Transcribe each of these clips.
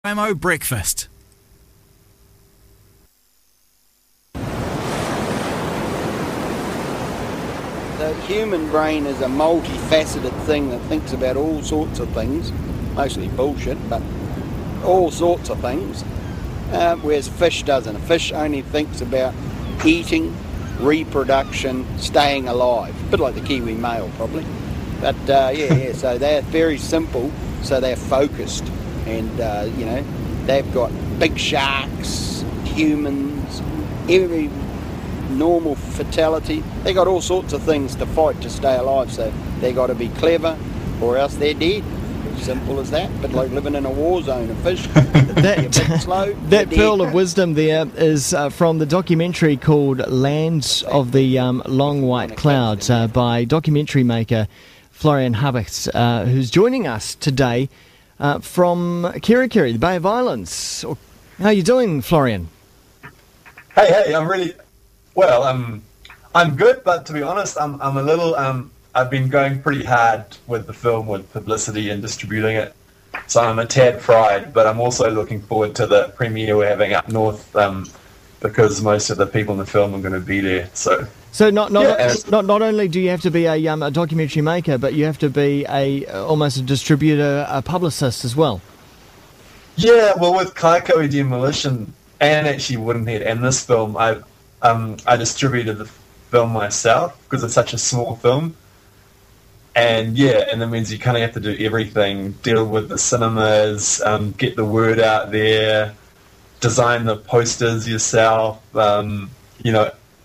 Wammo Breakfast. The human brain is a multifaceted thing that thinks about all sorts of things, mostly bullshit, but all sorts of things, whereas fish doesn't. A fish only thinks about eating, reproduction, staying alive, a bit like the Kiwi male probably. But so they're very simple, so they're focused, and they've got big sharks, humans, every normal fatality. They got all sorts of things to fight to stay alive, so they got to be clever or else they're dead. Simple as that. But like living in a war zone of fish. That pearl of wisdom there is from the documentary called Land of the Long White Clouds by documentary maker Florian Habicht, who's joining us today from Kirikiri, the Bay of Islands. How are you doing, Florian? Hey, I'm really well. I'm good, but to be honest, I'm a little. I've been going pretty hard with the film, with publicity and distributing it, so I'm a tad fried. But I'm also looking forward to the premiere we're having up north, because most of the people in the film are going to be there. So not only do you have to be a documentary maker, but you have to be almost a distributor, a publicist as well. Yeah, well, with Kaiko'i Demolition and actually Woodenhead and this film, I distributed the film myself because it's such a small film. And that means you kind of have to do everything, deal with the cinemas, get the word out there, design the posters yourself, and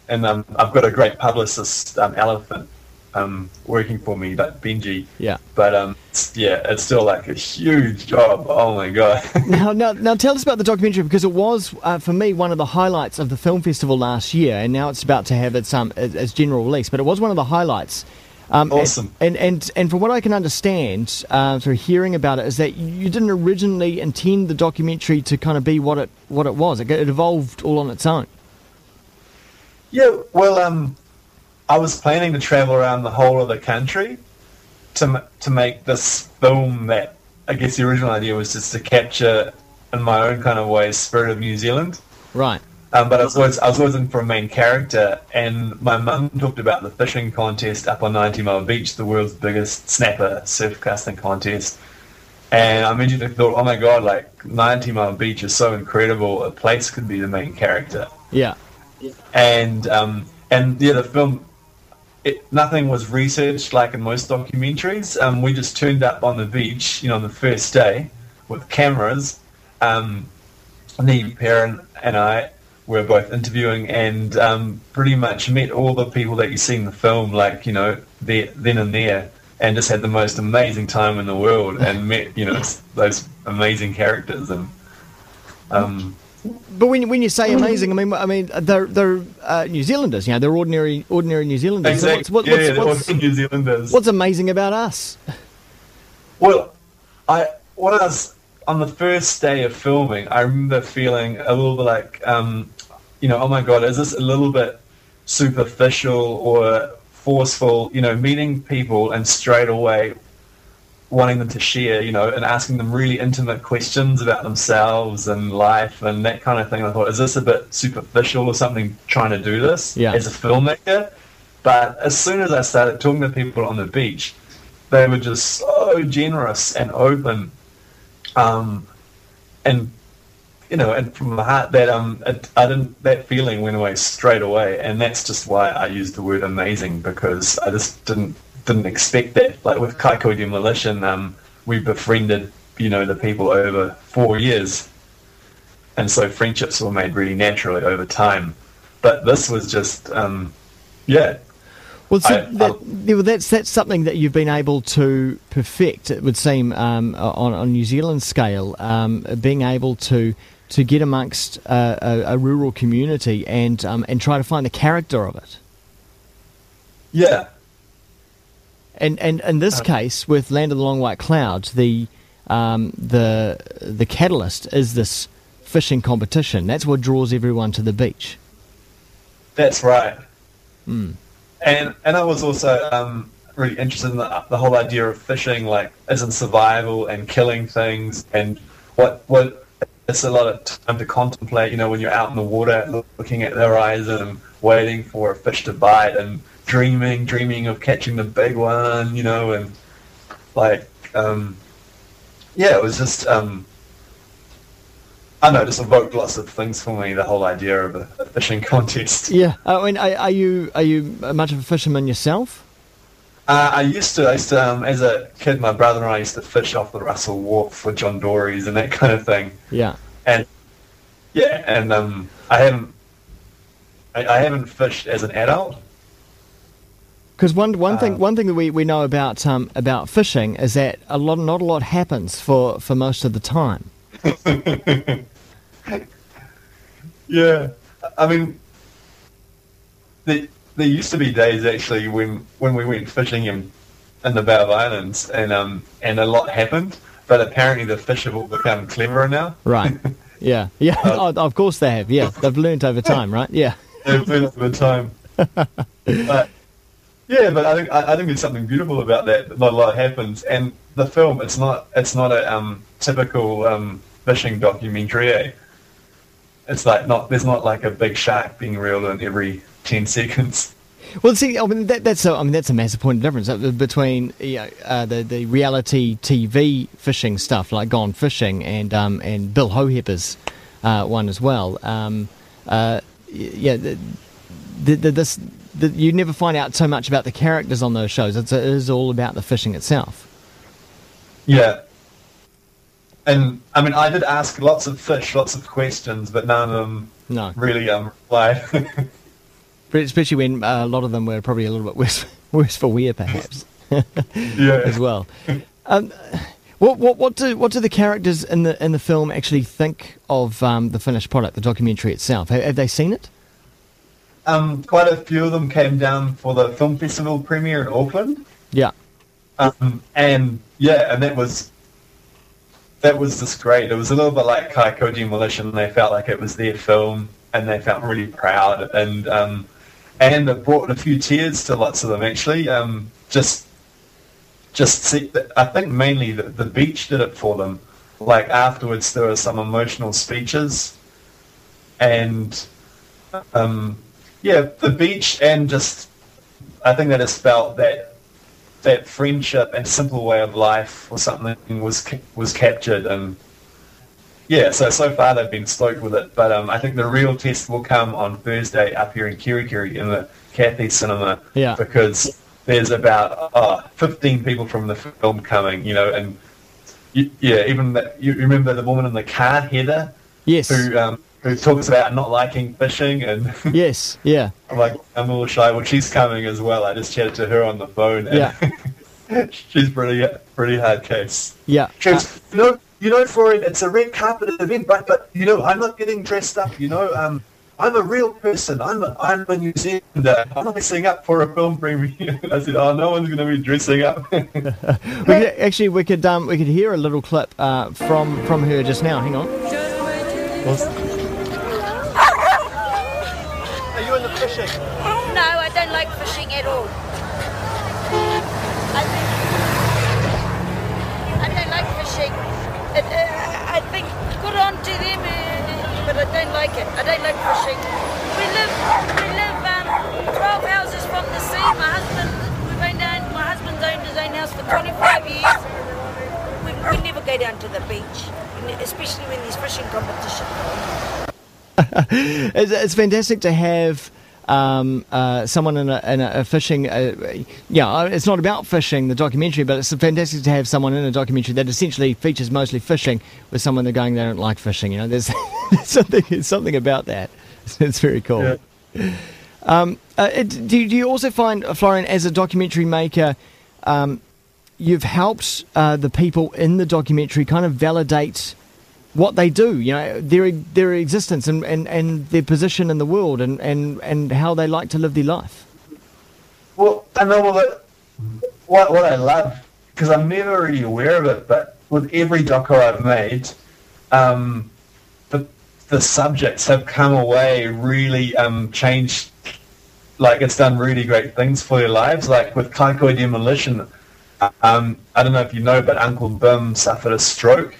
I've got a great publicist, Elephant, working for me, like Benji. Yeah. But it's still like a huge job. Oh my god. Now tell us about the documentary, because it was for me one of the highlights of the film festival last year, and now it's about to have its general release. But it was one of the highlights. Awesome. And from what I can understand through hearing about it, is that you didn't originally intend the documentary to kind of be what it was. It evolved all on its own. Yeah, well, I was planning to travel around the whole of the country to make this film that, I guess the original idea was just to capture, in my own kind of way, spirit of New Zealand. Right. But I was always in for a main character, and my mum talked about the fishing contest up on 90 Mile Beach, the world's biggest snapper surf casting contest. And I immediately thought, oh my god, like 90 Mile Beach is so incredible, a place could be the main character. Yeah. And the film, nothing was researched like in most documentaries. We just turned up on the beach, on the first day with cameras. Neve Perrin and I were both interviewing, and pretty much met all the people that you see in the film, like, then and there, and just had the most amazing time in the world, and met, those amazing characters. And but when you say amazing, I mean they're New Zealanders, they're ordinary New Zealanders. Exactly. So they're ordinary New Zealanders. What's amazing about us? Well, when I was on the first day of filming, I remember feeling a little bit like, oh my god, is this a little bit superficial or forceful? Meeting people and straight away wanting them to share, and asking them really intimate questions about themselves and life and that kind of thing. I thought, is this a bit superficial or something, trying to do this as a filmmaker? But as soon as I started talking to people on the beach, they were just so generous and open. And from my heart, that feeling went away straight away, and that's just why I used the word amazing, because I just didn't expect that. Like with Kaiko'i Demolition, we befriended, the people over 4 years, and so friendships were made really naturally over time. But this was just, Well, that's something that you've been able to perfect, it would seem, on New Zealand scale, being able to get amongst a rural community and try to find the character of it. Yeah. And in this case, with Land of the Long White Clouds, the catalyst is this fishing competition. That's what draws everyone to the beach. That's right. Mm. And I was also really interested in the whole idea of fishing, like as in survival and killing things, and what it's a lot of time to contemplate, when you're out in the water, looking at the horizon and waiting for a fish to bite and dreaming of catching the big one, and it was just, I don't know, just evoked lots of things for me, the whole idea of a fishing contest. Yeah. I mean, are you much of a fisherman yourself? I used to, as a kid, my brother and I used to fish off the Russell Wharf for John Dory's and that kind of thing. Yeah. And I haven't fished as an adult. Because one thing that we know about fishing is that not a lot happens for most of the time. Yeah, I mean, there used to be days actually when we went fishing in the Bay of Islands and a lot happened, but apparently the fish have all become cleverer now. Right. Yeah. Yeah. Of course they have. Yeah, they've learned over time, right? Yeah. They've learned over time. But I think there's something beautiful about that. Not a lot happens, and the film it's not a typical fishing documentary. Eh? It's there's not like a big shark being reeled in every 10 seconds. Well, see, I mean that's a massive point of difference between the reality TV fishing stuff like Gone Fishing and Bill Hohepper's one as well. You never find out so much about the characters on those shows. It is all about the fishing itself. Yeah. And, I mean, I did ask lots of questions, but none of them really replied. But especially when a lot of them were probably a little bit worse for wear, perhaps. Yeah. As well. What do the characters in the film actually think of the finished product, the documentary itself? Have they seen it? Quite a few of them came down for the film festival premiere in Auckland. Yeah. And that was just great. It was a little bit like Kaiko Demolition. They felt like it was their film, and they felt really proud. And it brought a few tears to lots of them, actually. Just see, I think mainly the beach did it for them. Like afterwards, there were some emotional speeches, and the beach, and just I think that has felt that friendship and simple way of life or something was captured, and so far they've been stoked with it. But I think the real test will come on Thursday up here in Kirikiri in the Cathay Cinema, because there's about 15 people from the film coming, and even you remember the woman in the car, Heather? Yes. Who talks about not liking fishing, and yes, yeah. I'm a little shy. Well, she's coming as well. I just chatted to her on the phone. And she's pretty hard case. Yeah. She goes, Florian, it's a red carpet event, but I'm not getting dressed up. I'm a real person. I'm a New Zealander. I'm not dressing up for a film premiere. I said, no one's going to be dressing up. we could hear a little clip from her just now. Hang on. Fishing? No, I don't like fishing at all. I don't like fishing. I think good on to them, but I don't like it. I don't like fishing. We live 12 houses from the sea. My husband's owned his own house for 25 years. We never go down to the beach, especially when there's fishing competition. It's fantastic to have someone in a fishing. It's not about fishing, the documentary, but it's fantastic to have someone in a documentary that essentially features mostly fishing with someone they're going, they don't like fishing. There's something about that. It's very cool. Yeah. Do you also find, Florian, as a documentary maker, you've helped the people in the documentary kind of validate what they do, their existence and their position in the world and how they like to live their life? Well, I know what I love, because I'm never really aware of it, but with every doco I've made, the subjects have come away really changed. Like, it's done really great things for their lives. Like with Kaiko Demolition, I don't know if you know, but Uncle Bim suffered a stroke.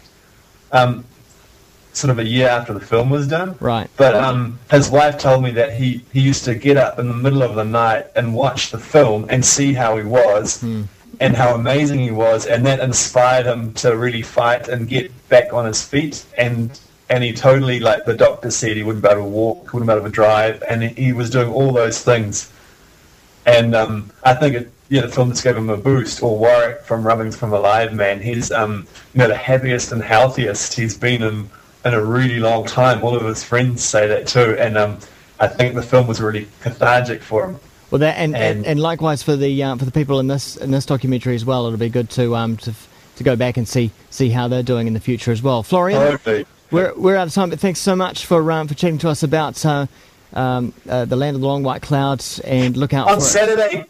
sort of a year after the film was done. Right. But his wife told me that he used to get up in the middle of the night and watch the film and see how he was and how amazing he was, and that inspired him to really fight and get back on his feet. And he totally, like the doctor said, he wouldn't be able to walk, wouldn't be able to drive, and he was doing all those things. And I think the film just gave him a boost. Or Warwick from Rubbings from a Live Man, he's the happiest and healthiest he's been in a really long time. All of his friends say that too, and I think the film was really cathartic for him. Well, that and likewise for the people in this documentary as well. It'll be good to go back and see how they're doing in the future as well. Florian, okay. we're out of time, but thanks so much for chatting to us about the land of the long white clouds, and look out on Saturday.